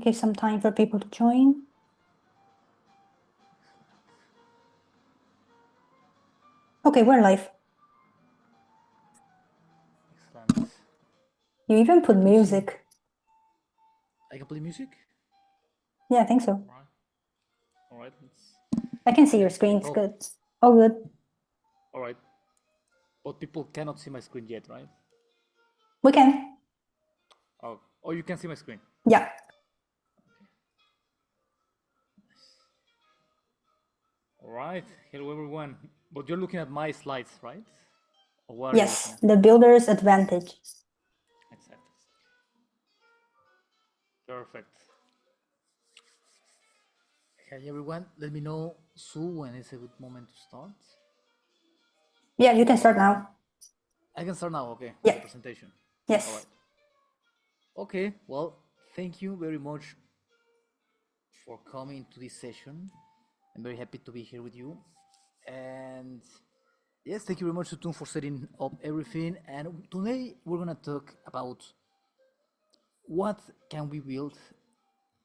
Give some time for people to join. Okay, we're live. Excellent. You even put music. I can play music? Yeah, I think so. All right. I can see your screen. It's good. Oh, good. All right. But people cannot see my screen yet, right? We can. Oh, you can see my screen. Yeah. All right. Hello, everyone. But you're looking at my slides, right? Or what Yes, the builder's advantage. Exactly. Perfect. Hey, everyone. Let me know soon when it's a good moment to start. Yeah, you can start now. I can start now, okay? Yeah. The presentation. Yes. All right. Okay, well, thank you very much for coming to this session. I'm very happy to be here with you. And yes, thank you very much to Toon for setting up everything. And today we're gonna talk about what can we build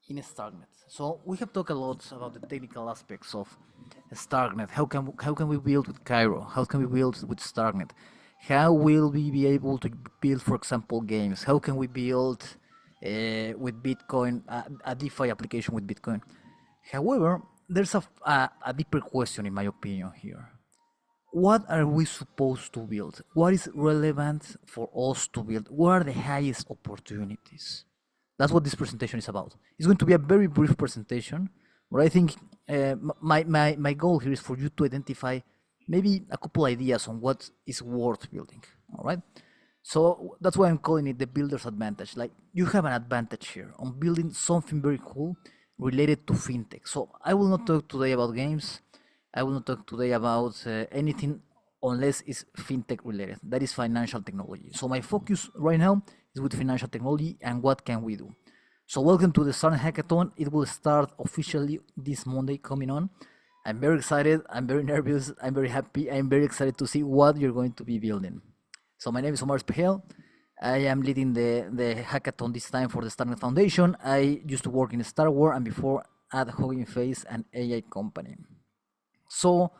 in Starknet. So we have talked a lot about the technical aspects of Starknet. How can we build with Cairo? How can we build with Starknet? How will we be able to build, for example, games? How can we build with Bitcoin a DeFi application with Bitcoin? However, there's a deeper question, in my opinion, here. What are we supposed to build? What is relevant for us to build? What are the highest opportunities? That's what this presentation is about. It's going to be a very brief presentation, but I think my goal here is for you to identify maybe a couple ideas on what is worth building, all right? So that's why I'm calling it the builder's advantage. Like, you have an advantage here on building something very cool related to fintech. So I will not talk today about games. I will not talk today about anything unless it's fintech related. That is financial technology. So my focus right now is with financial technology and what can we do. So welcome to the Starknet Hackathon. It will start officially this Monday coming on. I'm very excited. I'm very nervous. I'm very happy. I'm very excited to see what you're going to be building. So my name is Omar Espejel. I am leading the hackathon this time for the Starknet Foundation. I used to work in Star Wars and before at Hugging Face, an AI company. So,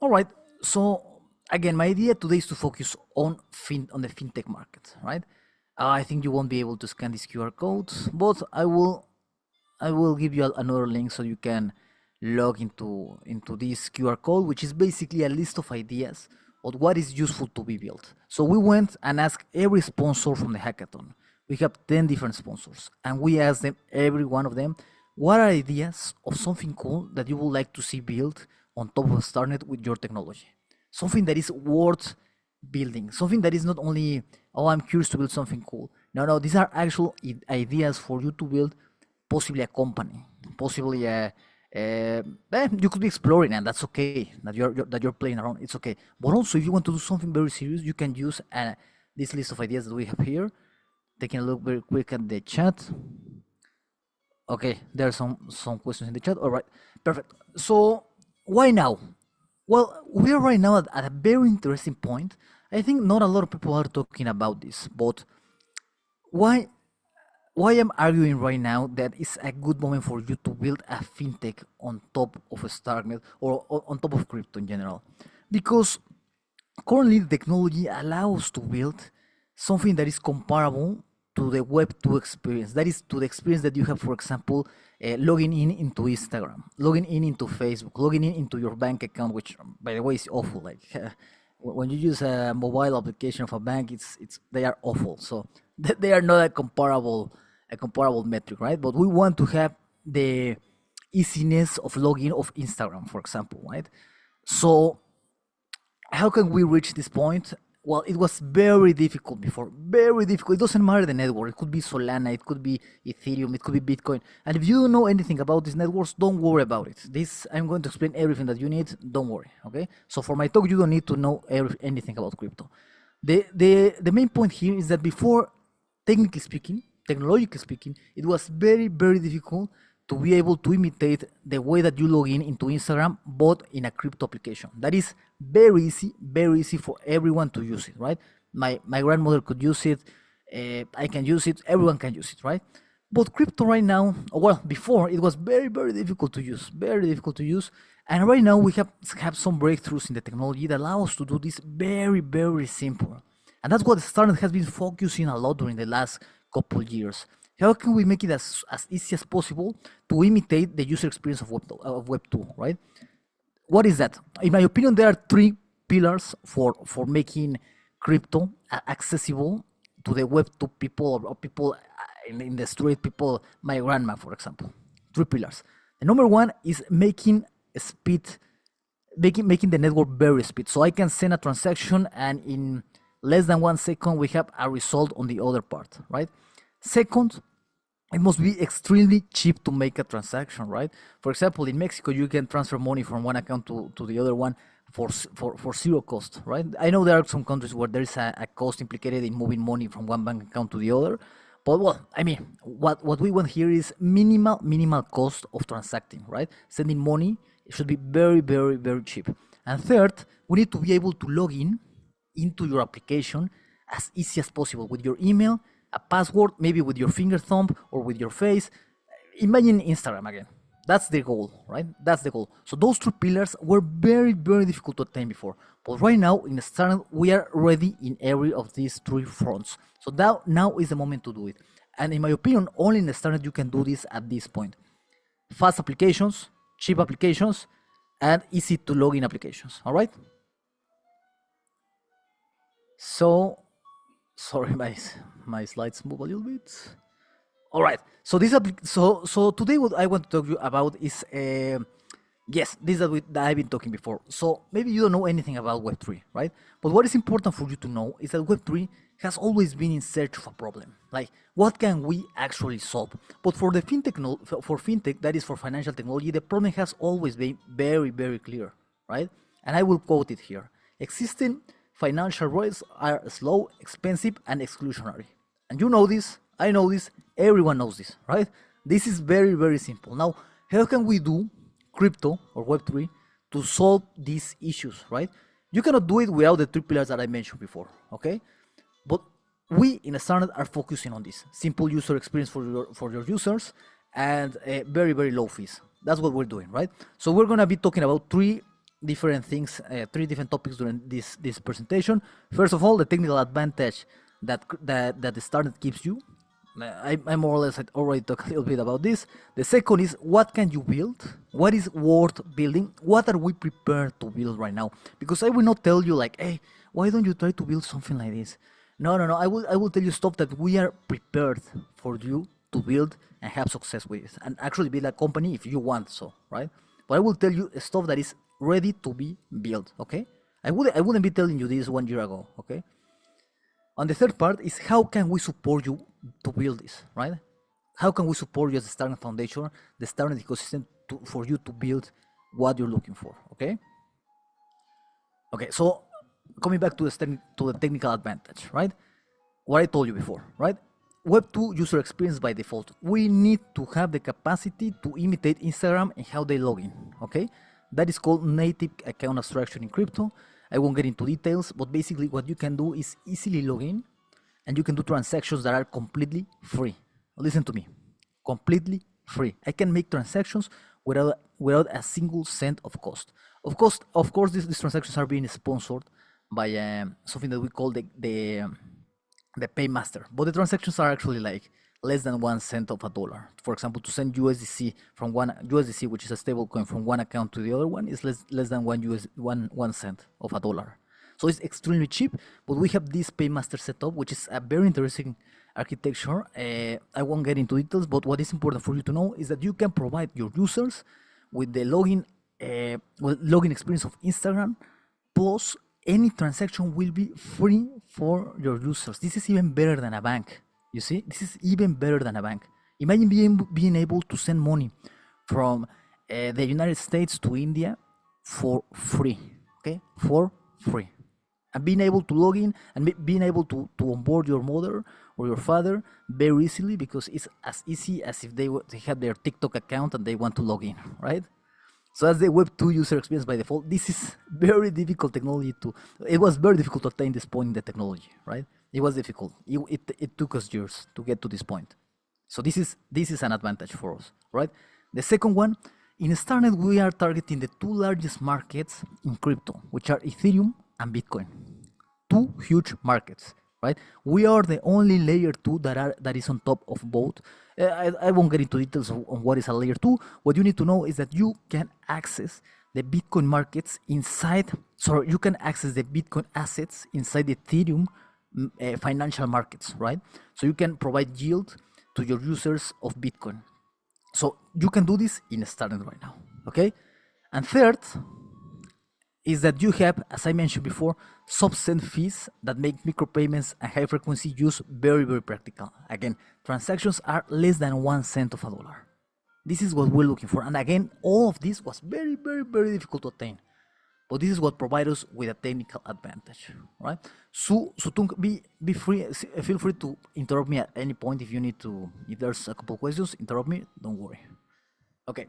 all right. So again, my idea today is to focus on the fintech market, right? I think you won't be able to scan these QR codes, but I will give you another link so you can log into this QR code, which is basically a list of ideas of what is useful to be built. So we went and asked every sponsor from the hackathon. We have 10 different sponsors, and we asked them, every one of them, what are ideas of something cool that you would like to see built on top of Starknet with your technology? Something that is worth building, something that is not only, oh, I'm curious to build something cool. No, these are actual ideas for you to build possibly a company, possibly you could be exploring, and that's okay. That you're playing around, it's okay. But also, if you want to do something very serious, you can use this list of ideas that we have here. Taking a look very quick at the chat. Okay, there are some questions in the chat. All right, perfect. So why now? Well, we are right now at a very interesting point. I think not a lot of people are talking about this, but why I'm arguing right now that it's a good moment for you to build a fintech on top of a Starknet or on top of crypto in general, because currently the technology allows to build something that is comparable to the Web2 experience. That is to the experience that you have, for example, logging in into Instagram, logging in into Facebook, logging in into your bank account, which, by the way, is awful. Like when you use a mobile application of a bank, they are awful. So they are not a comparable metric, right? But we want to have the easiness of login of Instagram, for example, right? So how can we reach this point? Well, it was very difficult before, very difficult. It doesn't matter the network. It could be Solana, it could be Ethereum, it could be Bitcoin. And if you don't know anything about these networks, don't worry about it. I'm going to explain everything that you need. Don't worry, okay? So for my talk, you don't need to know anything about crypto. The main point here is that before, technically speaking, technologically speaking, it was very, very difficult to be able to imitate the way that you log in into Instagram, but in a crypto application. That is very easy for everyone to use it, right? My grandmother could use it, I can use it, everyone can use it, right? But crypto right now, well, before it was very, very difficult to use, very difficult to use. And right now we have some breakthroughs in the technology that allow us to do this very, very simple. And that's what Starknet has been focusing a lot during the last couple years. How can we make it as easy as possible to imitate the user experience of Web 2, right? What is that? In my opinion, there are three pillars for making crypto accessible to the Web 2 people or people in the street, people, my grandma, for example. Three pillars. The number one is making the network very speed. So I can send a transaction and in less than 1 second, we have a result on the other part, right? Second, it must be extremely cheap to make a transaction, right? For example, in Mexico, you can transfer money from one account to the other one for zero cost, right? I know there are some countries where there is a cost implicated in moving money from one bank account to the other. But well, I mean, what we want here is minimal cost of transacting, right? Sending money should be very, very, very cheap. And third, we need to be able to log in into your application as easy as possible with your email, a password, maybe with your finger thumb or with your face. Imagine Instagram again. That's the goal, right? That's the goal. So those two pillars were very, very difficult to attain before. But right now in Starknet, we are ready in every of these three fronts. So now is the moment to do it. And in my opinion, only in Starknet you can do this at this point. Fast applications, cheap applications, and easy to log in applications, all right? So, sorry, my slides move a little bit. All right. So so today what I want to talk to you about is yes, this that I've been talking before. So maybe you don't know anything about Web3, right? But what is important for you to know is that Web3 has always been in search of a problem. Like, what can we actually solve? But for the fintech, that is for financial technology, the problem has always been very, very clear, right? And I will quote it here: existing financial rails are slow, expensive, and exclusionary. And you know this, I know this, everyone knows this, right? This is very, very simple. Now, how can we do crypto or Web3 to solve these issues, right? You cannot do it without the three pillars that I mentioned before, okay? But we in Starknet are focusing on this simple user experience for your users and very, very low fees. That's what we're doing, right? So we're gonna be talking about three different things, three different topics during this presentation. First of all, the technical advantage that the Starknet gives you. I more or less had already talked a little bit about this. The second is, what can you build? What is worth building? What are we prepared to build right now? Because I will not tell you like, hey, why don't you try to build something like this? No. I will tell you stuff that we are prepared for you to build and have success with, and actually build a company if you want so, right? But I will tell you stuff that is ready to be built. Okay? I wouldn't be telling you this 1 year ago. Okay? And the third part is, how can we support you to build this, right? How can we support you as the Starknet Foundation, the Starknet ecosystem, for you to build what you're looking for, okay? Okay, so coming back to the technical advantage, right? What I told you before, right? Web 2 user experience by default. We need to have the capacity to imitate Instagram and how they log in, okay? That is called native account abstraction in crypto. I won't get into details, but basically what you can do is easily log in and you can do transactions that are completely free. Listen to me, completely free. I can make transactions without a single cent of cost. Of course, these transactions are being sponsored by something that we call the paymaster, but the transactions are actually like less than 1 cent of a dollar. For example, to send USDC from USDC, which is a stable coin, from one account to the other one, is less than 1 cent of a dollar. So it's extremely cheap, but we have this paymaster setup, which is a very interesting architecture. I won't get into details, but what is important for you to know is that you can provide your users with the login experience of Instagram, plus any transaction will be free for your users. This is even better than a bank. You see, this is even better than a bank. Imagine being able to send money from the United States to India for free, okay? For free. And being able to log in and being able to onboard your mother or your father very easily, because it's as easy as if they have their TikTok account and they want to log in, right? So that's the Web 2 user experience by default. This is very difficult technology it was very difficult to attain this point in the technology, right? It was difficult. It took us years to get to this point. So this is an advantage for us, right? The second one, in Starknet, we are targeting the two largest markets in crypto, which are Ethereum and Bitcoin. Two huge markets, right? We are the only layer 2 that is on top of both. I won't get into details on what is a layer 2. What you need to know is that you can access the Bitcoin markets inside, sorry, you can access the Bitcoin assets inside the Ethereum financial markets, right? So you can provide yield to your users of Bitcoin. So you can do this in Starknet right now, okay? And third is that you have, as I mentioned before, subcent fees that make micropayments and high frequency use very, very practical. Again, transactions are less than 1 cent of a dollar. This is what we're looking for. And again, all of this was very, very, very difficult to attain. But this is what provides us with a technical advantage, right? So Tung, be free. Feel free to interrupt me at any point if you need to. If there's a couple questions, interrupt me. Don't worry. Okay.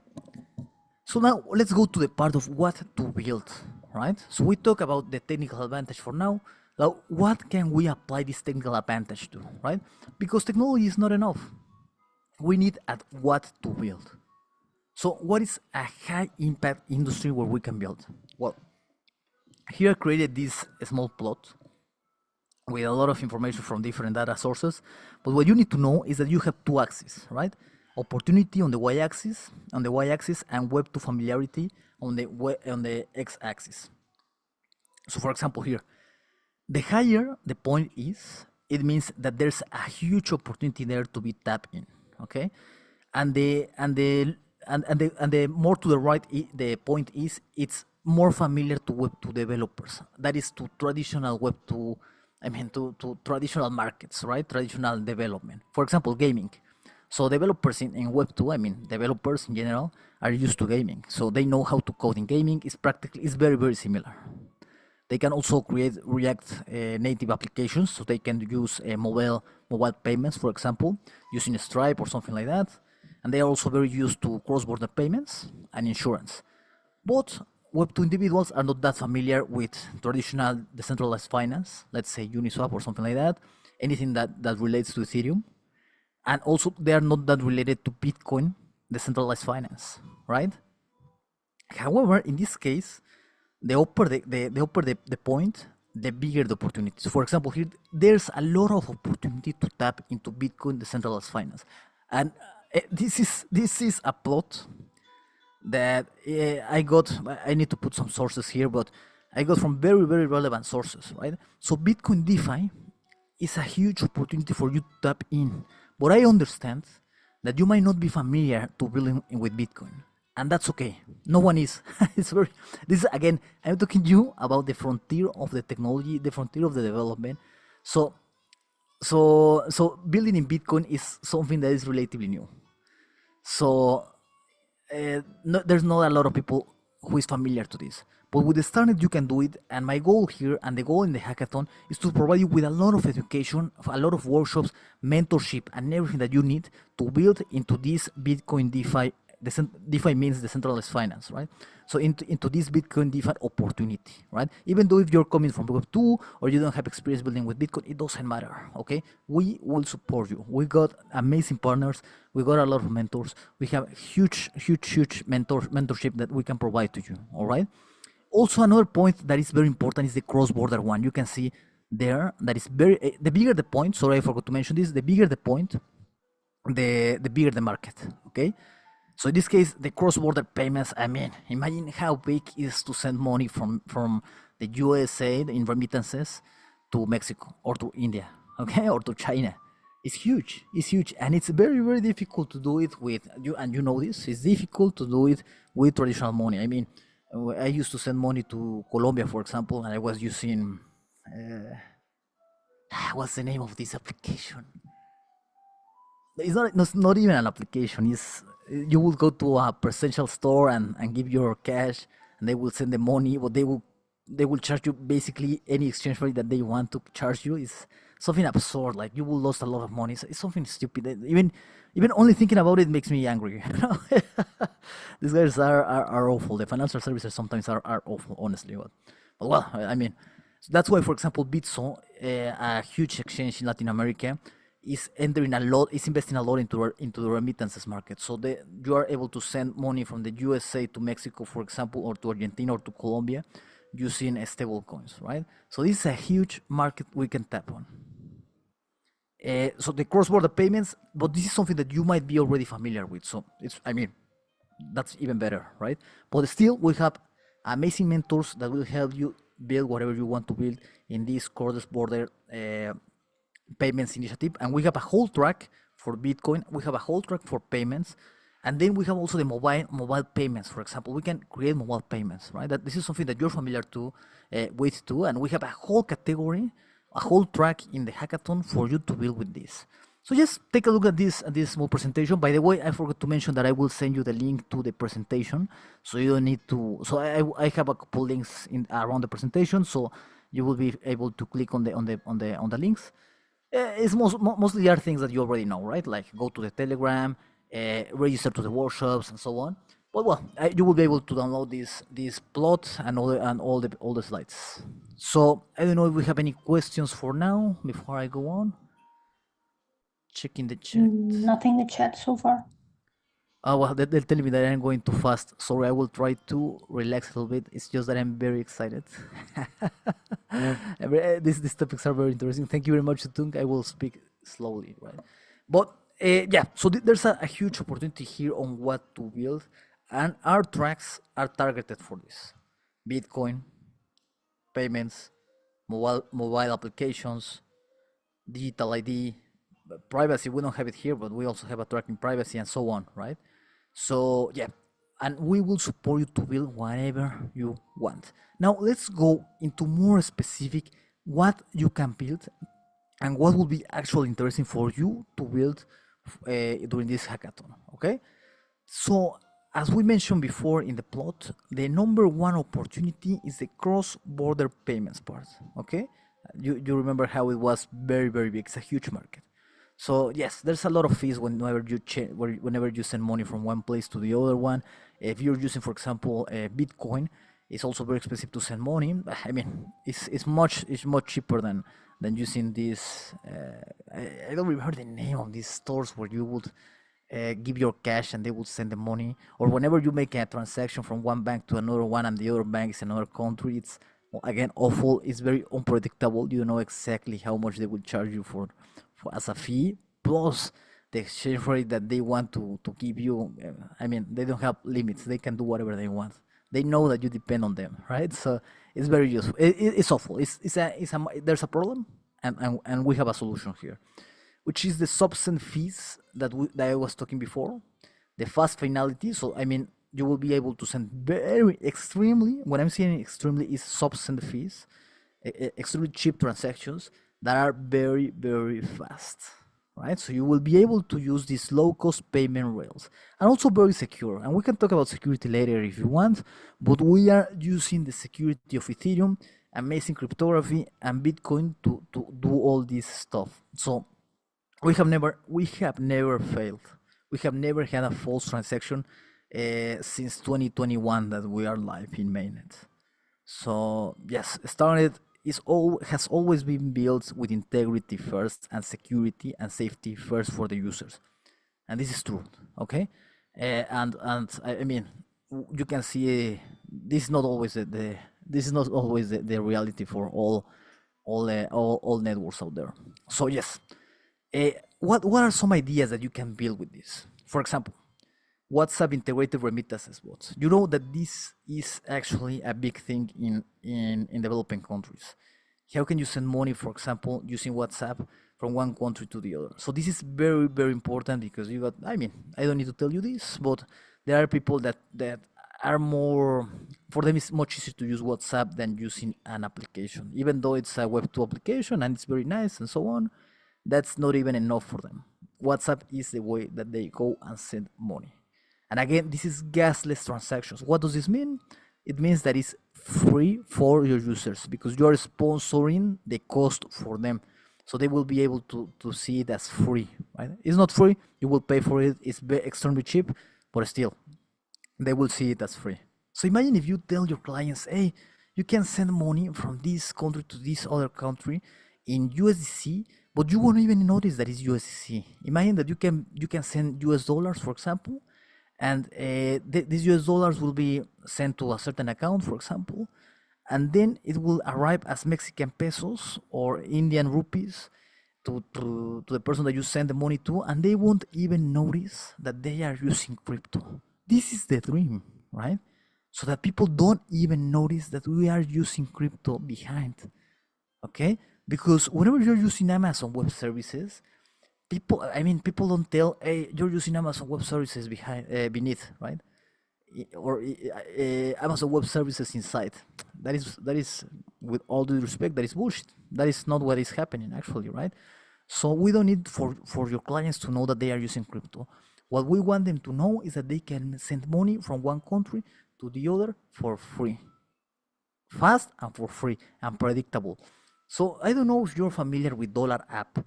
So now let's go to the part of what to build, right? So we talk about the technical advantage for now. Now, what can we apply this technical advantage to, right? Because technology is not enough. We need at what to build. So what is a high impact industry where we can build? Well, here I created this small plot with a lot of information from different data sources. But what you need to know is that you have two axes, right? Opportunity on the y-axis, and Web 2 familiarity on the x-axis. So for example here, the higher the point is, it means that there's a huge opportunity there to be tapped in, okay? And the more to the right the point is, it's more familiar to Web 2 developers. That is to traditional Web 2, to traditional markets, right? Traditional development. For example, gaming. So developers in Web 2, developers in general, are used to gaming. So they know how to code in gaming. It's very, very similar. They can also create React native applications, so they can use mobile payments, for example, using Stripe or something like that. And they are also very used to cross-border payments and insurance. But Web2 individuals are not that familiar with traditional decentralized finance, let's say Uniswap or something like that, anything that relates to Ethereum. And also, they are not that related to Bitcoin, decentralized finance, right? However, in this case, the upper the point, the bigger the opportunities. For example, here there's a lot of opportunity to tap into Bitcoin decentralized finance, and this is a plot that I got. I need to put some sources here, but I got from very, very relevant sources, right? So Bitcoin DeFi is a huge opportunity for you to tap in, but I understand that you might not be familiar to building with Bitcoin. And that's okay. No one is. This is again, I'm talking to you about the frontier of the technology, the frontier of the development. So building in Bitcoin is something that is relatively new. So there's not a lot of people who is familiar to this. But with the Starknet, you can do it. And my goal here, and the goal in the hackathon, is to provide you with a lot of education, a lot of workshops, mentorship, and everything that you need to build into this Bitcoin DeFi. DeFi means decentralized finance, right? So into this Bitcoin DeFi opportunity, right? Even though if you're coming from Web 2 or you don't have experience building with Bitcoin, it doesn't matter, okay? We will support you. We got amazing partners. We got a lot of mentors. We have huge mentorship that we can provide to you, all right? Also, another point that is very important is the cross-border one. You can see there that is very, the bigger the point, sorry, I forgot to mention this, the bigger the point, the bigger the market, okay? So in this case, the cross-border payments, imagine how big it is to send money from the USA in remittances to Mexico or to India, okay, or to China. It's huge, and it's very, very difficult to do it with you, and you know this. It's difficult to do it with traditional money. I used to send money to Colombia, for example, and I was using what's the name of this application? It's not even an application. It's you will go to a presential store and give your cash, and they will send the money, but they will charge you basically any exchange rate that they want to charge you. Is something absurd. Like you will lose a lot of money. It's something stupid. Even only thinking about it makes me angry. These guys are awful. The financial services sometimes are awful, honestly. But so that's why, for example, Bitso, a huge exchange in Latin America, is entering a lot, is investing a lot into the remittances market. So you are able to send money from the USA to Mexico, for example, or to Argentina or to Colombia using stable coins, right? So this is a huge market we can tap on. So the cross-border payments, but this is something that you might be already familiar with. So that's even better, right? But still, we have amazing mentors that will help you build whatever you want to build in this cross-border payments initiative. And we have a whole track for Bitcoin. We have a whole track for payments. And then we have also the mobile payments. For example, we can create mobile payments, right? That this is something that you're familiar with too. And we have a whole category, a whole track in the hackathon for you to build with this. So just take a look at this small presentation. By the way, I forgot to mention that I will send you the link to the presentation, so you don't need to. So I have a couple links around the presentation, so you will be able to click on the links. It's mostly are things that you already know, right? Like go to the Telegram, register to the workshops, and so on. But well, you will be able to download this plot and all the slides. So I don't know if we have any questions for now before I go on. Checking the chat. Nothing in the chat so far. Oh, well, they're telling me that I'm going too fast. Sorry, I will try to relax a little bit. It's just that I'm very excited. These topics are very interesting. Thank you very much, Tung. I will speak slowly, right? But yeah, so there's a huge opportunity here on what to build, and our tracks are targeted for this: Bitcoin, payments, mobile applications, digital ID, privacy. We don't have it here, but we also have a tracking privacy and so on, right? So yeah, and we will support you to build whatever you want. Now let's go into more specific what you can build and what will be actually interesting for you to build during this hackathon. Okay, so as we mentioned before in the plot, the number one opportunity is the cross-border payments part. Okay, you remember how it was very big. It's a huge market. So yes, there's a lot of fees whenever you send money from one place to the other one. If you're using, for example, Bitcoin, it's also very expensive to send money. I mean, it's much cheaper than using this. I don't remember the name of these stores where you would give your cash and they will send the money. Or whenever you make a transaction from one bank to another one and the other bank is another country, it's again awful. It's very unpredictable. You don't know exactly how much they will charge you for as a fee, plus the exchange rate that they want to give you. I mean, they don't have limits. They can do whatever they want. They know that you depend on them, right? So it's very useful. It's awful. There's a problem, and we have a solution here, which is the substance fees that I was talking before, the fast finality. So I mean, you will be able to send very extremely. What I'm saying extremely is substance fees, extremely cheap transactions that are very fast, right? So you will be able to use these low-cost payment rails, and also very secure. And we can talk about security later if you want, but we are using the security of Ethereum, amazing cryptography, and Bitcoin to do all this stuff. So we have never failed. We have never had a false transaction since 2021 that we are live in mainnet. So yes, Starknet has always been built with integrity first and security and safety first for the users, and this is true. Okay, and I mean, you can see this is not always the reality for all networks out there. So yes, what are some ideas that you can build with this? For example, WhatsApp integrated remittances bots. You know that this is actually a big thing in developing countries. How can you send money, for example, using WhatsApp from one country to the other? So this is very important because I mean, I don't need to tell you this, but there are people that are more, for them it's much easier to use WhatsApp than using an application. Even though it's a Web2 application and it's very nice and so on, that's not even enough for them. WhatsApp is the way that they go and send money. And again, this is gasless transactions. What does this mean? It means that it's free for your users because you are sponsoring the cost for them. So they will be able to see it as free, right? It's not free, you will pay for it, it's extremely cheap, but still, they will see it as free. So imagine if you tell your clients, hey, you can send money from this country to this other country in USDC, but you won't even notice that it's USDC. Imagine that you can send US dollars, for example, and these US dollars will be sent to a certain account, for example, and then it will arrive as Mexican pesos or Indian rupees to the person that you send the money to, and they won't even notice that they are using crypto. This is the dream, right? So that people don't even notice that we are using crypto behind, okay? Because whenever you're using Amazon Web Services, people don't tell, hey, you're using Amazon Web Services beneath, right? Or Amazon Web Services inside. That is, with all due respect, that is bullshit. That is not what is happening actually, right? So we don't need for your clients to know that they are using crypto. What we want them to know is that they can send money from one country to the other for free, fast and for free and predictable. So I don't know if you're familiar with DólarApp.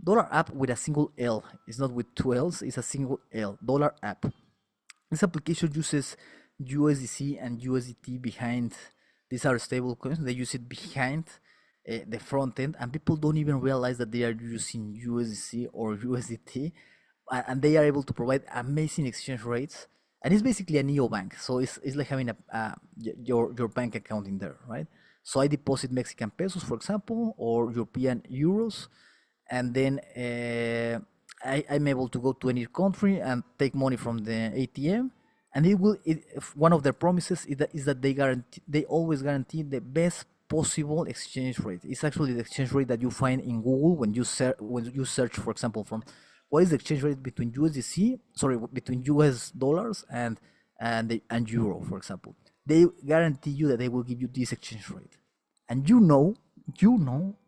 DólarApp with a single L. It's not with two L's. It's a single L. DólarApp. This application uses USDC and USDT behind. These are stable coins. They use it behind the front end, and people don't even realize that they are using USDC or USDT, and they are able to provide amazing exchange rates. And it's basically a neobank, so it's like having your bank account in there, right? So I deposit Mexican pesos, for example, or European euros, and then I'm able to go to any country and take money from the ATM, and one of their promises is that they always guarantee the best possible exchange rate. It's actually the exchange rate that you find in Google when you search, for example, from what is the exchange rate between between US dollars and euro, for example. They guarantee you that they will give you this exchange rate, and you know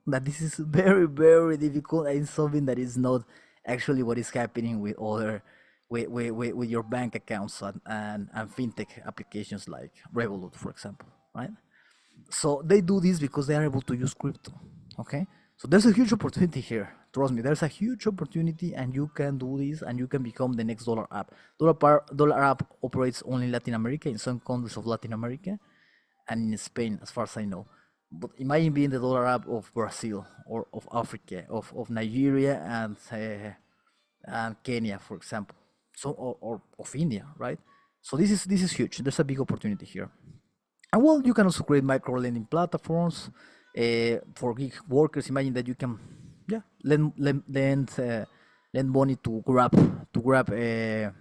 that this is very, very difficult, and it's something that is not actually what is happening with other with your bank accounts and fintech applications like Revolut, for example, right? So they do this because they are able to use crypto, okay? So there's a huge opportunity here. Trust me, there's a huge opportunity, and you can do this, and you can become the next DólarApp. DólarApp operates only in Latin America, in some countries of Latin America, and in Spain, as far as I know. But imagine being the DólarApp of Brazil or of Africa, of Nigeria and Kenya, for example. So or of India, right? So this is huge. There's a big opportunity here. And well, you can also create micro lending platforms for gig workers. Imagine that you can, yeah, lend money to grab a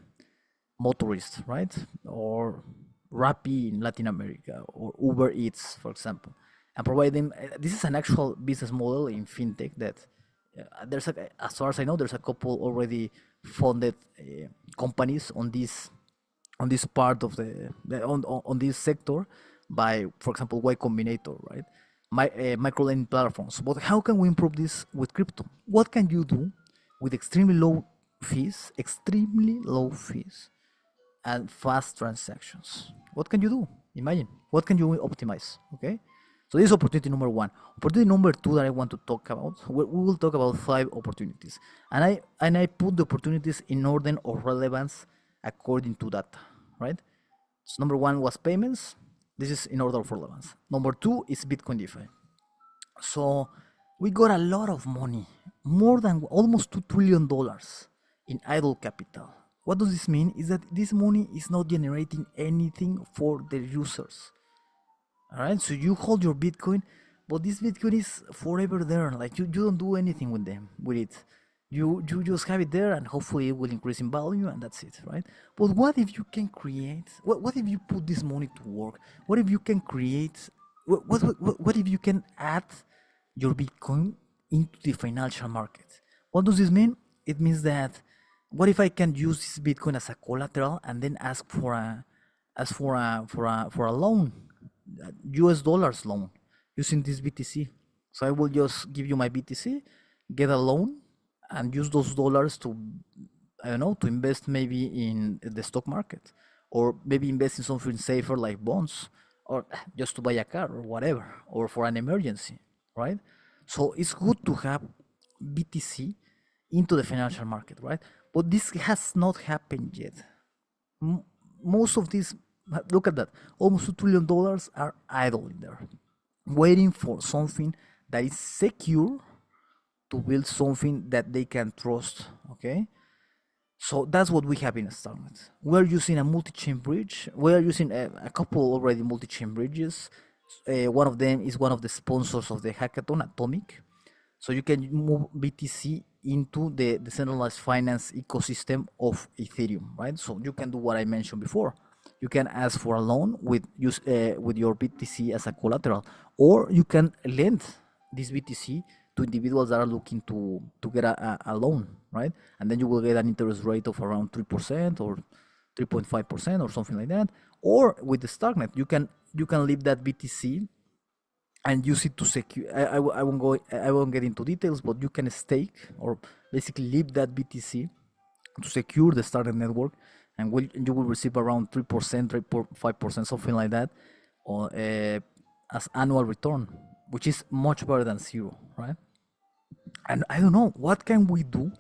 motorist, right? Or Rappi in Latin America, or Uber Eats, for example, and provide them. This is an actual business model in fintech that as far as I know, there's a couple already funded companies on this part of on this sector by, for example, Y Combinator, right? Micro lending platforms. But how can we improve this with crypto? What can you do with extremely low fees, and fast transactions? What can you do? Imagine. What can you optimize? Okay. So this is opportunity number one. Opportunity number two that I want to talk about. We will talk about 5 opportunities, and I put the opportunities in order of relevance according to data, right? So number one was payments. This is in order of relevance. Number two is Bitcoin DeFi. So we got a lot of money, more than almost $2 trillion in idle capital. What does this mean? Is that this money is not generating anything for the users. All right, so you hold your Bitcoin, but this Bitcoin is forever there. Like you don't do anything with it. You just have it there, and hopefully it will increase in value, and that's it, right? But what if you can create? What if you put this money to work? What if you can create? What if you can add your Bitcoin into the financial market? What does this mean? It means that what if I can use this Bitcoin as a collateral and then ask for a loan, US dollars loan, using this BTC. So I will just give you my BTC, get a loan, and use those dollars to, I don't know, to invest maybe in the stock market, or maybe invest in something safer like bonds, or just to buy a car or whatever, or for an emergency, right? So it's good to have BTC into the financial market, right? But this has not happened yet. Most of these, look at that, almost $2 trillion are idle in there, waiting for something that is secure to build something that they can trust. Okay, so that's what we have in Starknet. We're using a multi-chain bridge. We're using a couple already multi-chain bridges. One of them is one of the sponsors of the hackathon, Atomic. So you can move BTC into the decentralized finance ecosystem of Ethereum, right? So you can do what I mentioned before. You can ask for a loan with your BTC as a collateral, or you can lend this BTC to individuals that are looking to get a loan, right? And then you will get an interest rate of around 3% or 3.5% or something like that. Or with the Starknet, you can leave that BTC and use it to secure. I won't get into details, but you can stake or basically leave that BTC to secure the Starknet network, and you will receive around 3%, 3.5%, something like that, or as annual return, which is much better than zero, right? And I don't know, what can we do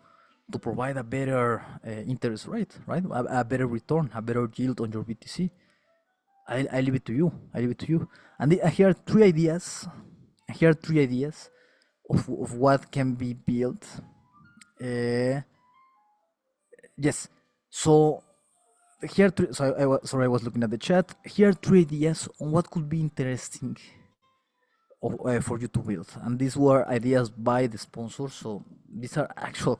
to provide a better interest rate, right? A better return, a better yield on your BTC. I leave it to you. I leave it to you. And here are three ideas. Here are three ideas of what can be built. Yes. So here, so I was looking at the chat. Here are three ideas on what could be interesting for you to build, and these were ideas by the sponsors. So these are actual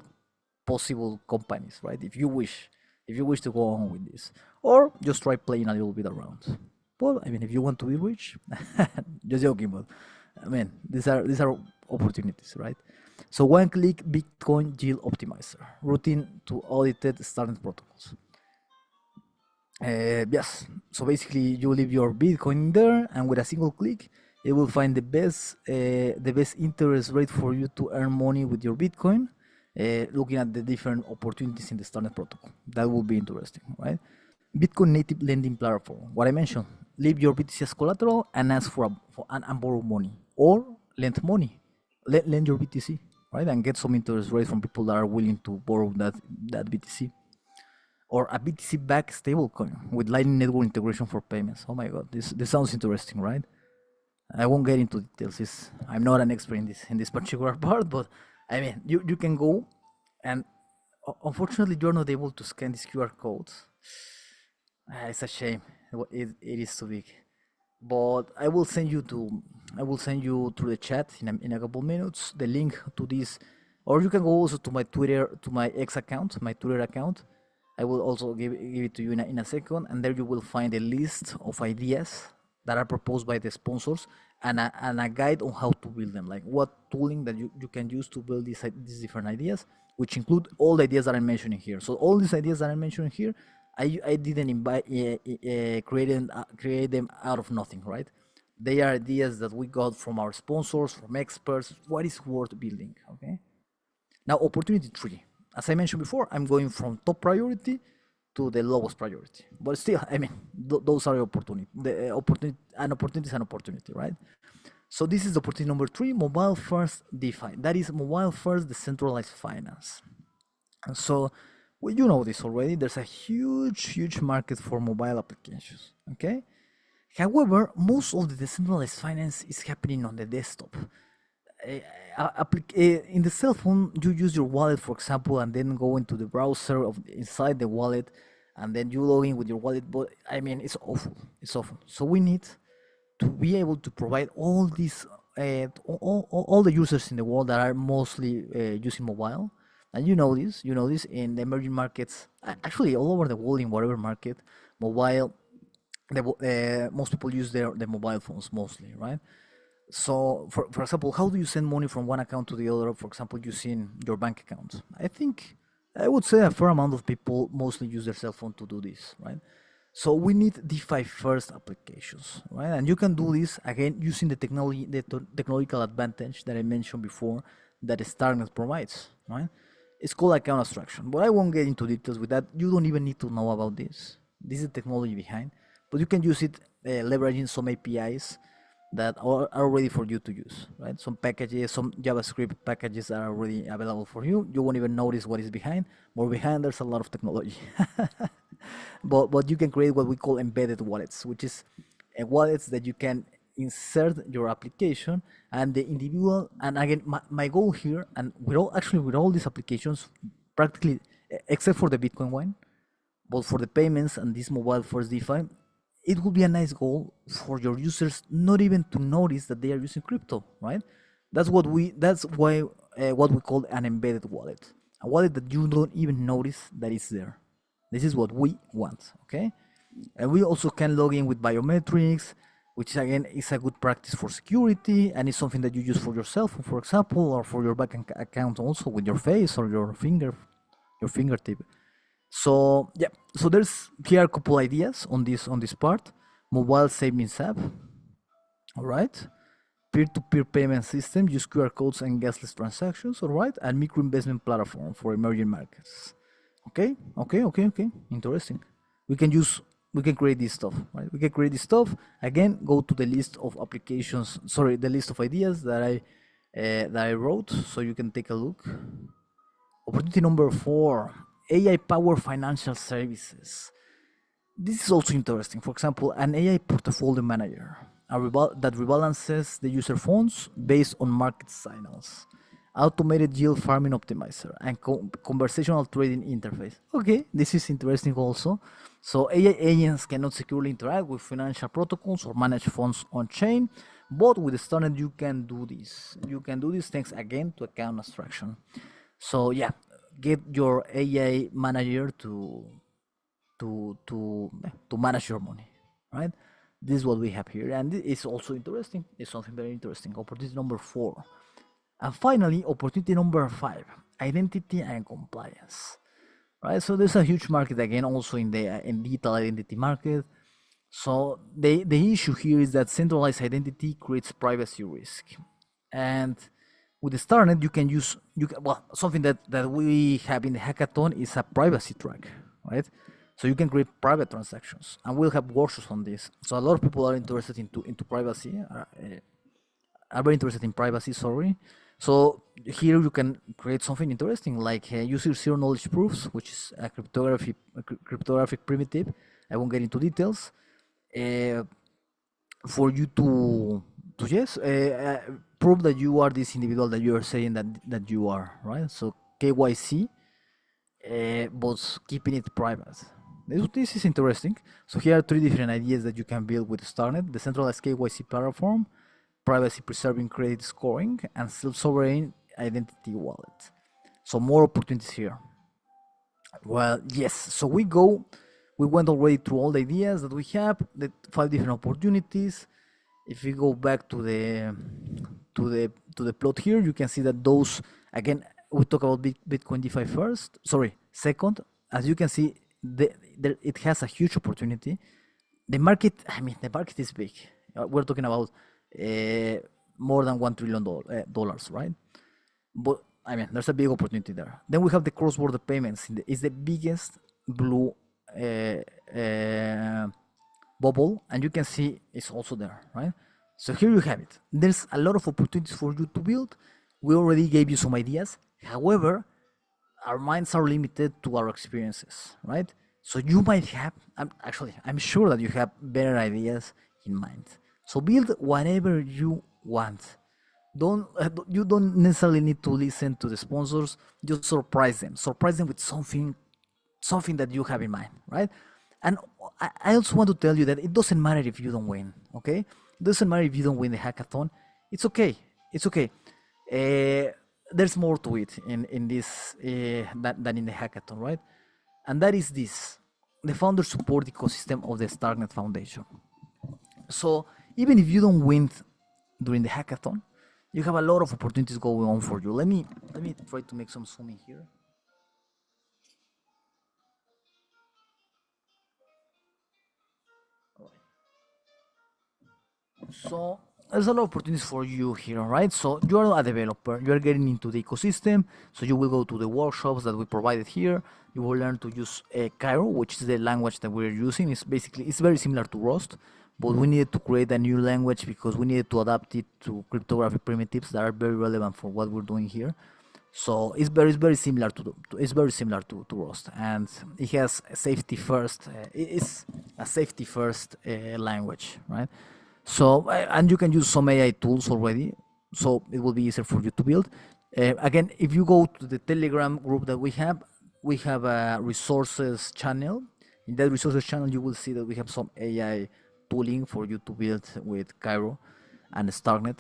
possible companies, right? If you wish to go on with this, or just try playing a little bit around. Well, I mean, if you want to be rich, just joking, but I mean, these are opportunities, right? So one-click Bitcoin yield optimizer, routine to audited Starknet protocols. Yes, so basically you leave your Bitcoin there, and with a single click, it will find the best interest rate for you to earn money with your Bitcoin. Looking at the different opportunities in the Starknet protocol, that will be interesting, right? Bitcoin native lending platform. What I mentioned: leave your BTC as collateral and ask for and borrow money, or lend money, lend your BTC, right, and get some interest rate from people that are willing to borrow that BTC. Or a BTC-backed stablecoin with Lightning Network integration for payments. Oh my God, this sounds interesting, right? I won't get into details. I'm not an expert in this particular part, but I mean, you can go, and unfortunately, you're not able to scan these QR codes. It's a shame. It is too big. But I will send you through the chat in a couple minutes the link to this, or you can go also to my X account, my Twitter account. I will also give it to you in a second, and there you will find a list of ideas that are proposed by the sponsors, and a guide on how to build them, like what tooling that you can use to build these different ideas, which include all the ideas that I'm mentioning here. So all these ideas that I'm mentioning here, I didn't create them out of nothing, right? They are ideas that we got from our sponsors, from experts, what is worth building, okay? Now, opportunity 3. As I mentioned before, I'm going from top priority to the lowest priority. But still, I mean, those are opportunity. An opportunity is an opportunity, right? So this is opportunity number 3, mobile first DeFi. That is mobile first decentralized finance. And so, well, you know this already. There's a huge market for mobile applications, okay? However, most of the decentralized finance is happening on the desktop. In the cell phone, you use your wallet, for example, and then go into the browser inside the wallet, and then you log in with your wallet. But I mean, it's awful. It's awful. So we need to be able to provide all these, all the users in the world that are mostly using mobile. And you know this in the emerging markets, actually all over the world, in whatever market, mobile. Most people use their mobile phones mostly, right? So, for example, how do you send money from one account to the other, for example, using your bank account? I would say a fair amount of people mostly use their cell phone to do this, right? So we need DeFi first applications, right? And you can do this again using the technological advantage that I mentioned before that Starknet provides, right? It's called account abstraction, but I won't get into details with that. You don't even need to know about this. This is the technology behind, but you can use it leveraging some APIs that are ready for you to use, right? Some packages, some JavaScript packages are already available for you. You won't even notice what is behind. More behind, there's a lot of technology. but you can create what we call embedded wallets, which is wallets that you can insert your application, and the individual, and again, my goal here, and with all these applications, practically, except for the Bitcoin one, but for the payments and this mobile first DeFi, it would be a nice goal for your users not even to notice that they are using crypto, right? That's why what we call an embedded wallet, a wallet that you don't even notice that it's there. This is what we want, okay? And we also can log in with biometrics, which again is a good practice for security, and it's something that you use for yourself, for example, or for your bank account also with your face or your fingertip. So yeah, so there's here a couple ideas on this part. Mobile savings app, all right. Peer-to-peer payment system, use QR codes and gasless transactions, all right, and micro investment platform for emerging markets. Okay. Interesting. We can create this stuff, right? We can create this stuff. Again, go to the list of applications. Sorry, the list of ideas that I wrote, so you can take a look. Opportunity number 4: AI-powered financial services. This is also interesting. For example, an AI portfolio manager that rebalances the user funds based on market signals, automated yield farming optimizer, and conversational trading interface. Okay, this is interesting also. So AI agents cannot securely interact with financial protocols or manage funds on chain, but with Starknet you can do this. You can do this thanks again to account abstraction. So yeah, get your AI manager to manage your money, right? This is what we have here, and it's also interesting. It's something very interesting. Opportunity number 4, and finally, opportunity number 5: identity and compliance. Right. So there's a huge market again, also in the digital identity market. So the issue here is that centralized identity creates privacy risk, and with the Starknet well, something that we have in the hackathon is a privacy track, right? So you can create private transactions, and we'll have workshops on this. So a lot of people are interested into privacy, are very interested in privacy. Sorry. So here you can create something interesting like user zero knowledge proofs, which is a cryptographic primitive. I won't get into details. For you to yes, prove that you are this individual that you are saying that you are, right? So KYC, but keeping it private. This is interesting. So here are 3 different ideas that you can build with Starknet: the centralized KYC platform, privacy preserving credit scoring, and self-sovereign identity wallet. So more opportunities here. Well, yes. So we went already through all the ideas that we have, the 5 different opportunities. If we go back to the plot here, you can see that those, again, we talk about Bitcoin DeFi first. Sorry, second. As you can see, it has a huge opportunity. The market is big. We're talking about more than $1 trillion, right? But I mean, there's a big opportunity there. Then we have the cross-border payments. It's the biggest blue bubble, and you can see it's also there, right? So here you have it. There's a lot of opportunities for you to build. We already gave you some ideas. However, our minds are limited to our experiences, right? So you might have, I'm sure that you have better ideas in mind. So build whatever you want. You don't necessarily need to listen to the sponsors. Just surprise them. Surprise them with something that you have in mind, right? And I also want to tell you that it doesn't matter if you don't win, okay? It doesn't matter if you don't win the hackathon. It's okay. It's okay. There's more to it in this than in the hackathon, right? And that is this: the founder support ecosystem of the Starknet Foundation. So even if you don't win during the hackathon, you have a lot of opportunities going on for you. Let me try to make some zooming here. So there's a lot of opportunities for you here, right? So you are a developer, you are getting into the ecosystem, so you will go to the workshops that we provided here. You will learn to use Cairo, which is the language that we're using. It's very similar to Rust, but we needed to create a new language because we needed to adapt it to cryptographic primitives that are very relevant for what we're doing here. So it's very similar to Rust, and it has safety first. It's a safety first language, right? So and you can use some AI tools already, so it will be easier for you to build. Again, if you go to the Telegram group that we have a resources channel. In that resources channel, you will see that we have some AI tooling for you to build with Cairo and Starknet.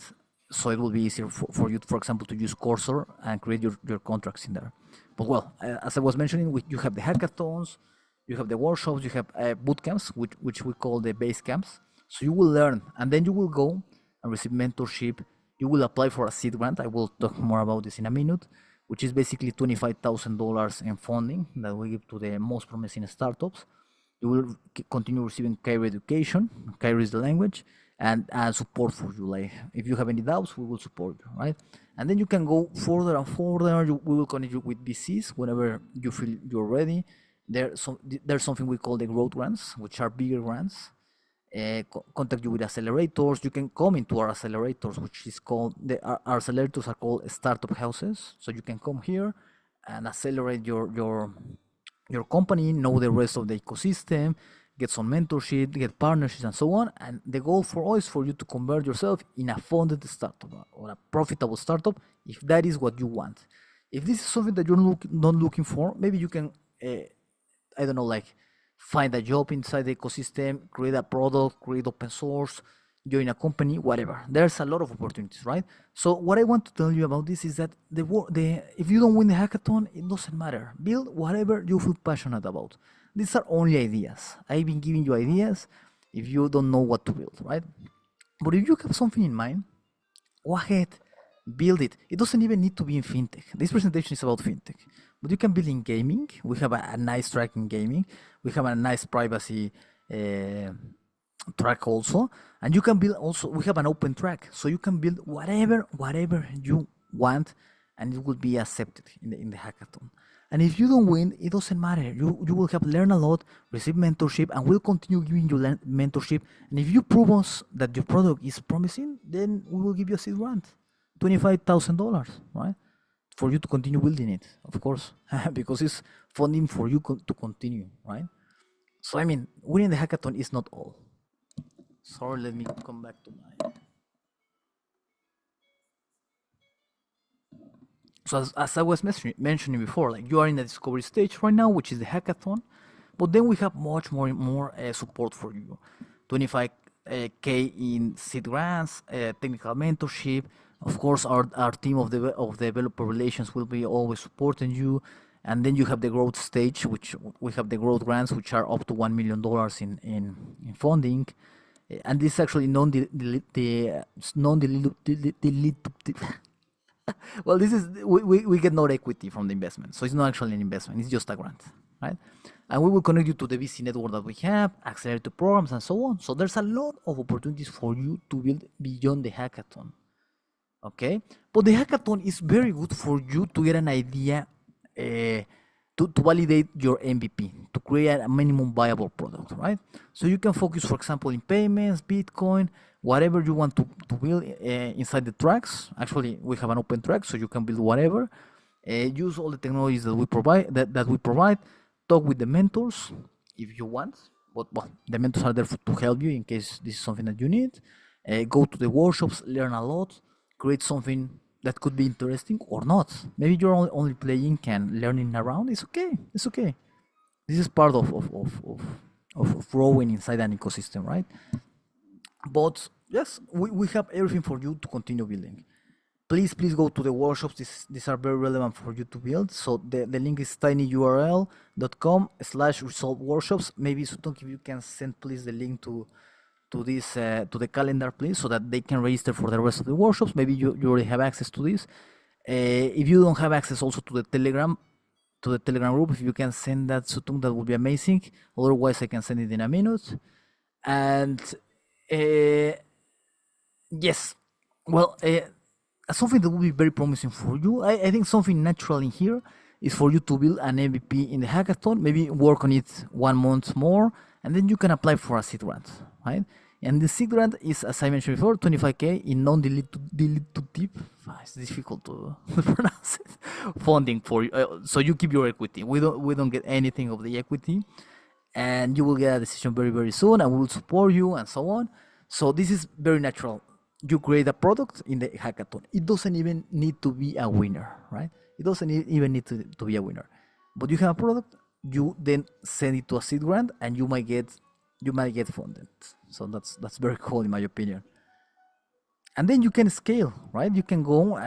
So it will be easier for you, for example, to use Cursor and create your contracts in there. But well, as I was mentioning, you have the hackathons, you have the workshops, you have boot camps, which we call the base camps. So you will learn, and then you will go and receive mentorship. You will apply for a seed grant. I will talk more about this in a minute, which is basically $25,000 in funding that we give to the most promising startups. You will continue receiving Cairo education. Cairo is the language, and support for you. Like if you have any doubts, we will support you, right? And then you can go further and further. We will connect you with VCs whenever you feel you're ready. There's something we call the growth grants, which are bigger grants. Contact you with accelerators. You can come into our accelerators, which is called our accelerators are called startup houses. So you can come here and accelerate your company, know the rest of the ecosystem, get some mentorship, get partnerships, and so on. And the goal for us is for you to convert yourself in a funded startup or a profitable startup, if that is what you want. If this is something that you're not looking for, maybe you can, I don't know, like find a job inside the ecosystem, create a product, create open source, join a company, whatever. There's a lot of opportunities, right? So what I want to tell you about this is that if you don't win the hackathon, it doesn't matter. Build whatever you feel passionate about. These are only ideas. I've been giving you ideas if you don't know what to build, right? But if you have something in mind, go ahead, build it. It doesn't even need to be in fintech. This presentation is about fintech, but you can build in gaming. We have a nice track in gaming. We have a nice privacy track also, and you can build also. We have an open track, so you can build whatever you want, and it will be accepted in the hackathon. And if you don't win, it doesn't matter. You will have learned a lot, receive mentorship, and we'll continue giving you mentorship. And if you prove us that your product is promising, then we will give you a seed grant, $25,000, right? For you to continue building it, of course, because it's funding for you to continue, right? So I mean, winning the hackathon is not all. Sorry, let me come back to my. So as I was mentioning before, like you are in the discovery stage right now, which is the hackathon, but then we have much more support for you. 25K in seed grants, technical mentorship. Of course, our team of developer relations will be always supporting you. And then you have the growth stage, which we have the growth grants, which are up to $1 million in funding. And this is actually non-dilutive. Well, this is we get no equity from the investment, so it's not actually an investment; it's just a grant, right? And we will connect you to the VC network that we have, accelerator programs, and so on. So there's a lot of opportunities for you to build beyond the hackathon. Okay, but the hackathon is very good for you to get an idea, to validate your MVP, to create a minimum viable product, right? So you can focus, for example, in payments, Bitcoin, whatever you want to build inside the tracks. Actually, we have an open track, so you can build whatever. Use all the technologies that we provide. Talk with the mentors if you want, but well, the mentors are there to help you in case this is something that you need. Go to the workshops, learn a lot, create something that could be interesting or not. Maybe you're only playing and learning around. It's okay. It's okay. This is part of growing inside an ecosystem, right? But yes, we have everything for you to continue building. Please go to the workshops. These are very relevant for you to build. So the link is tinyurl.com/resolve workshops. Maybe Sutok, if you can send please the link to this to the calendar, please, so that they can register for the rest of the workshops. Maybe you already have access to this. If you don't have access also to the Telegram group, if you can send that, Sutung, that would be amazing. Otherwise, I can send it in a minute. And yes, well, something that will be very promising for you. I think something natural in here is for you to build an MVP in the hackathon. Maybe work on it 1 month more, and then you can apply for a seed grant, right? And the seed grant is, as I mentioned before, 25K in non-dilutive. It's difficult to pronounce it. Funding for you, so you keep your equity. We don't get anything of the equity, and you will get a decision very soon, and we will support you and so on. So this is very natural. You create a product in the hackathon. It doesn't even need to be a winner, right? It doesn't even need to be a winner. But you have a product, you then send it to a seed grant, and you might get funded. So that's very cool in my opinion. And then you can scale, right? You can go.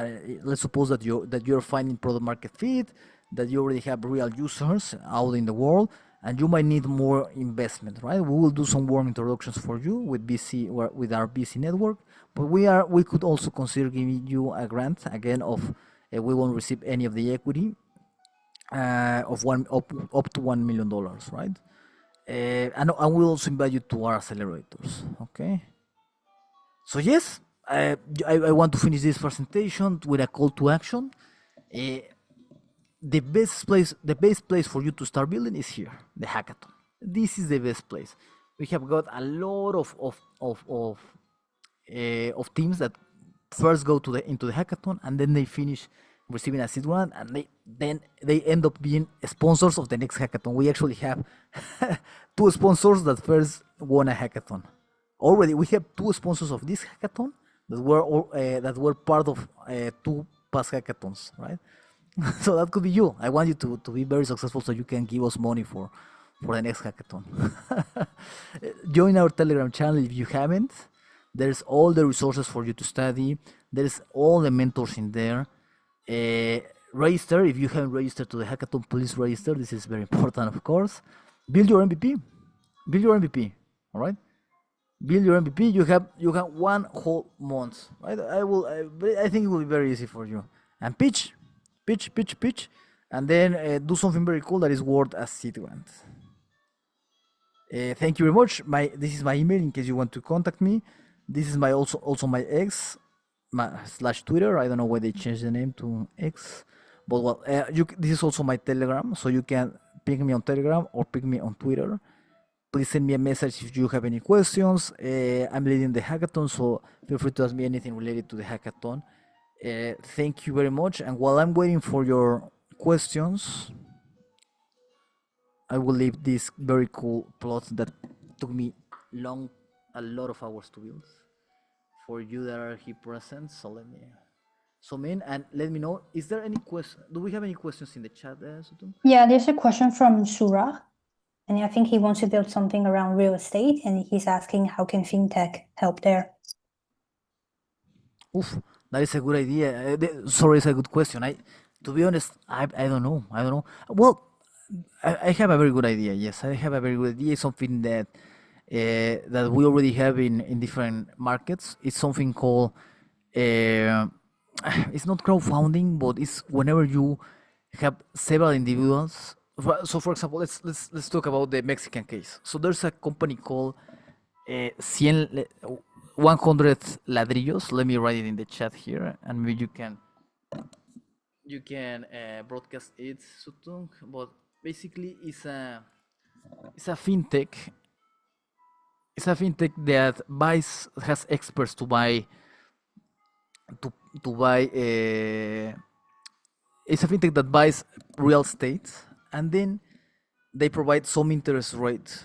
Let's suppose that you're finding product market fit, that you already have real users out in the world, and you might need more investment, right? We will do some warm introductions for you with BC or with our BC network, but we could also consider giving you a grant again of we won't receive any of the equity of up to $1 million, right? And we'll also invite you to our accelerators, okay? So yes, I want to finish this presentation with a call to action. Uh, the best place for you to start building is here, the hackathon. This is the best place. We have got a lot of teams that first go into the hackathon, and then they finish receiving a seed grant, and they end up being sponsors of the next hackathon. We actually have two sponsors that first won a hackathon. Already we have two sponsors of this hackathon that were part of two past hackathons, right? So that could be you. I want you to be very successful so you can give us money for the next hackathon. Join our Telegram channel if you haven't. There's all the resources for you to study. There's all the mentors in there. Register if you haven't registered to the hackathon. Please register. This is very important, of course. Build your MVP. Build your MVP. All right. Build your MVP. You have 1 whole month. Right. I think it will be very easy for you. And pitch, and then do something very cool that is worth a seed grant. Thank you very much. This is my email in case you want to contact me. This is also my X, slash Twitter. I don't know why they changed the name to X, but well, this is also my Telegram, so you can ping me on Telegram or ping me on Twitter. Please send me a message if you have any questions. I'm leading the hackathon, so feel free to ask me anything related to the hackathon. Thank you very much. And while I'm waiting for your questions, I will leave this very cool plot that took me a lot of hours to build for you that are here present. So let me zoom in and let me know. Is there any question? Do we have any questions in the chat, Sutun? Yeah, there's a question from Surah, and I think he wants to build something around real estate, and he's asking how can fintech help there? Oof, that is a good idea. Sorry, it's a good question. To be honest, I don't know. Well, I have a very good idea. Yes, I have a very good idea. It's something that we already have in different markets. It's something called it's not crowdfunding, but it's whenever you have several individuals. So, for example, let's talk about the Mexican case. So there's a company called 100 ladrillos. Let me write it in the chat here, and maybe you can broadcast it, Sutung. But basically, it's a fintech. It's a fintech that has experts to buy. To buy. It's a fintech that buys real estate, and then they provide some interest rate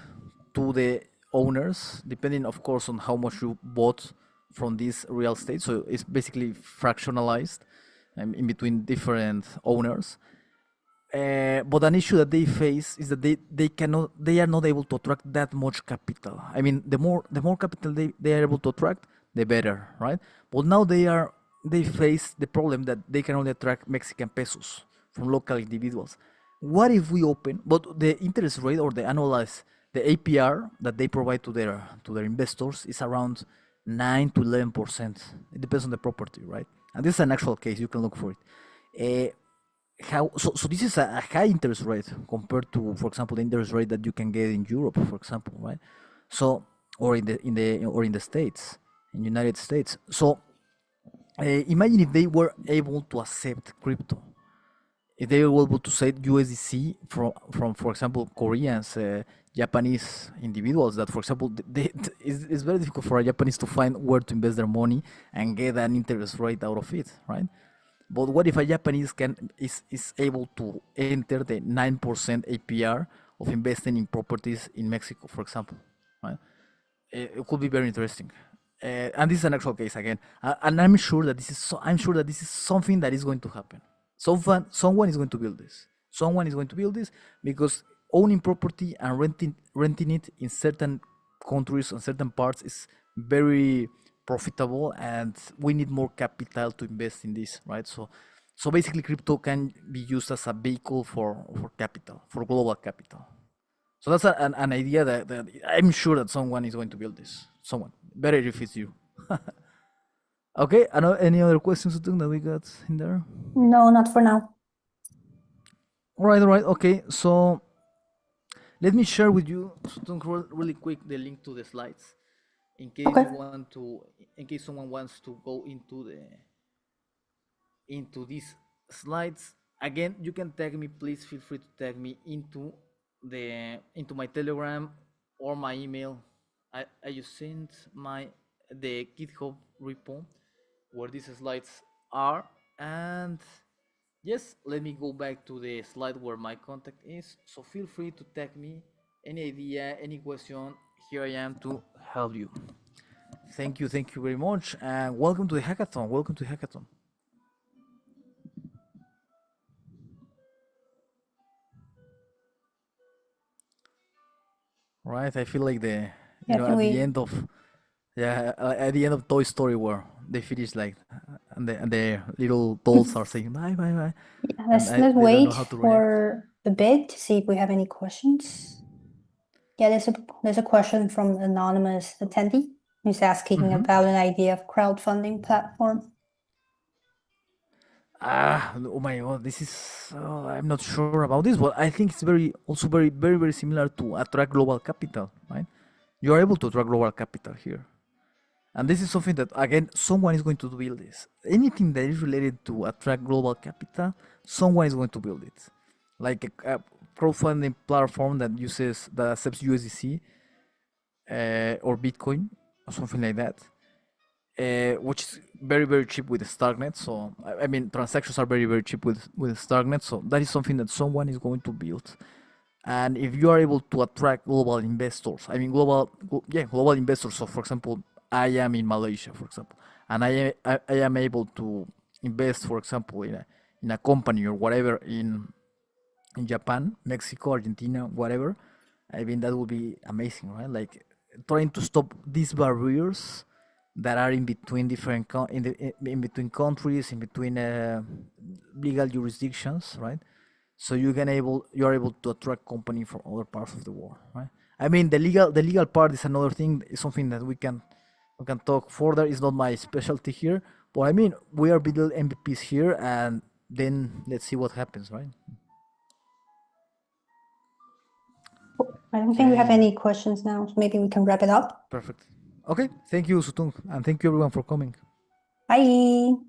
to the owners, depending, of course, on how much you bought from this real estate. So it's basically fractionalized in between different owners. But an issue that they face is that they are not able to attract that much capital. I mean, the more capital they are able to attract, the better, right? But now they face the problem that they can only attract Mexican pesos from local individuals. What if we open, but the interest rate or the annualized, the APR that they provide to their investors is around 9 to 11%. It depends on the property, right? And this is an actual case. You can look for it. So this is a high interest rate compared to, for example, the interest rate that you can get in Europe, for example, right? So or in the States, in United States. So imagine if they were able to accept crypto, if they were able to say USDC from for example, Koreans, Japanese individuals that, for example, it's very difficult for a Japanese to find where to invest their money and get an interest rate out of it, right? But what if a Japanese is able to enter the 9% APR of investing in properties in Mexico, for example, right? it could be very interesting. And this is an actual case again, and I'm sure that I'm sure that this is something that is going to happen. Someone is going to build this. Someone is going to build this because owning property and renting it in certain countries and certain parts is very profitable, and we need more capital to invest in this, right? So basically, crypto can be used as a vehicle for capital, for global capital. So that's an idea that I'm sure that someone is going to build this. Someone. Better if it's you. Okay, any other questions that we got in there? No, not for now. All right. Okay, so let me share with you really quick the link to the slides in case Okay. in case someone wants to go into these slides. Again, you can tag me. Please feel free to tag me into my Telegram or my email. I just sent the GitHub repo where these slides are. And yes, let me go back to the slide where my contact is. So feel free to tag me. Any idea, any question, here I am to help you. Thank you very much, and welcome to the hackathon. Right, I feel like at the end of at the end of Toy Story where they finish like and the little dolls are saying bye. Yeah, let's wait for a bit to see if we have any questions. Yeah, there's a question from an anonymous attendee who's asking about an idea of crowdfunding platform. Oh my god, this is I'm not sure about this, but I think it's very similar to attract global capital, right? You are able to attract global capital here. And this is something that, again, someone is going to build this. Anything that is related to attract global capital, someone is going to build it. Like a crowdfunding platform that accepts USDC or Bitcoin or something like that, which is very cheap with Starknet. So, I mean, transactions are very cheap with Starknet. So that is something that someone is going to build. And if you are able to attract global investors, I mean global investors. So for example, I am in Malaysia, for example, and I am able to invest, for example, in a company or whatever in Japan, Mexico, Argentina, whatever. I mean that would be amazing, right? Like trying to stop these barriers that are in between in between countries, in between legal jurisdictions, right? So you are able to attract company from other parts of the world, right? I mean the legal part is another thing. It's something that we can talk further. It's not my specialty here, but I mean we are building MVPs here, and then let's see what happens, right? I don't think we have any questions now, so maybe we can wrap it up. Perfect. Okay, thank you, Sutung, and thank you everyone for coming. Bye.